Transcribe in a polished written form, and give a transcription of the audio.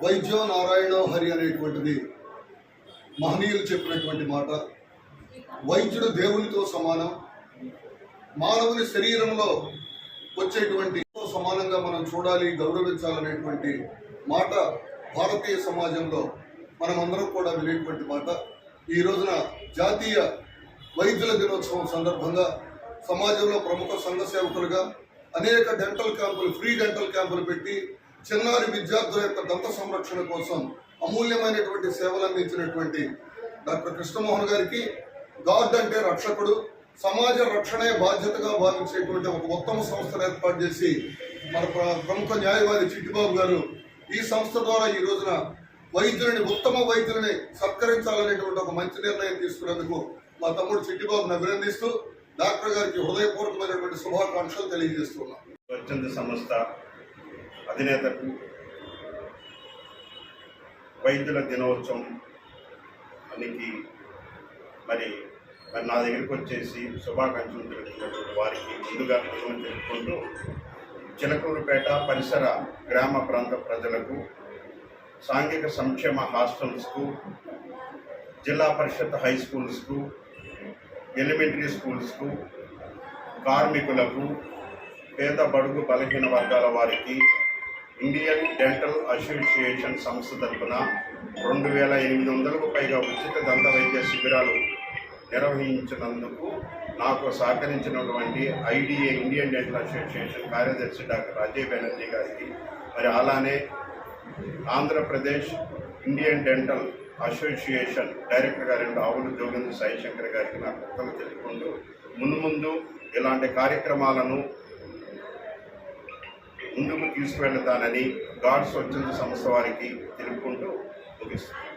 వైద్యో నారాయణో హరి అనేటువంటిది మహనీయులు చెప్పినటువంటి మాట. వైద్యుడు దేవునితో సమానం. మానవుని శరీరంలో వచ్చేటువంటి సమానంగా మనం చూడాలి, గౌరవించాలనేటువంటి మాట భారతీయ సమాజంలో మనమందరం కూడా వినేటువంటి మాట. ఈ రోజున జాతీయ వైద్యుల దినోత్సవం సందర్భంగా సమాజంలో ప్రముఖ సంఘ సేవకులుగా అనేక డెంటల్ క్యాంపులు, ఫ్రీ డెంటల్ క్యాంపులు పెట్టి చిన్నారి విద్యార్థుల యొక్క దంత సంరక్షణ కోసం అమూల్యమైనటువంటి సేవలు అందించినటువంటి డాక్టర్ కృష్ణమోహన్ గారికి, గార్డ్ అంటే రక్షకుడు, సమాజ రక్షణే బాధ్యతగా భావించేటువంటి ఒక ఉత్తమ సంస్థను ఏర్పాటు చేసి మన ప్రముఖ న్యాయవాది చిట్టిబాబు గారు ఈ సంస్థ ద్వారా ఈ రోజున వైద్యులని, ఉత్తమ వైద్యులని సత్కరించాలనేటువంటి ఒక మంచి నిర్ణయం తీసుకునేందుకు మా తమ్ముడు చిట్టిబాబును అభినందిస్తూ డాక్టర్ గారికి హృదయపూర్వకమైనటువంటి శుభాకాంక్షలు తెలియజేస్తున్నాం. స్వచ్ఛంద సంస్థ అధినేతకు వైద్యుల దినోత్సవం అనికి మరి నా దగ్గరికి వచ్చేసి శుభాకాంక్షలు తెలుపుతున్నటువంటి వారికి ముందుగా తెలుపుకుంటూ చిలకూరుపేట పరిసర గ్రామ ప్రాంత ప్రజలకు, సాంఘిక సంక్షేమ హాస్టల్స్కు, జిల్లా పరిషత్ హై స్కూల్స్కు, ఎలిమెంటరీ స్కూల్స్కు, కార్మికులకు, పేద బడుగు బలహీన వర్గాల వారికి ఇండియన్ డెంటల్ అసోసియేషన్ సంస్థ తరఫున 2800కు పైగా ఉచిత దంత వైద్య శిబిరాలు నిర్వహించినందుకు నాకు సహకరించినటువంటి ఐడిఏ ఇండియన్ డెంటల్ అసోసియేషన్ కార్యదర్శి డాక్టర్ అజయ్ బెనర్జీ గారికి, మరి అలానే Andhra Pradesh Indian dental association director గారి ఆవులు జోగేంద్ర సాయిశంకర్ గారికి నా కృతజ్ఞతలు తెలుపుకుంటూ ముందు ఇలాంటి కార్యక్రమాలను ముందుకు తీసుకువెళ్తానని గాడ్ స్వచ్ఛంద సంస్థ వారికి తెలుపుకుంటూ ముగిస్తున్నాను.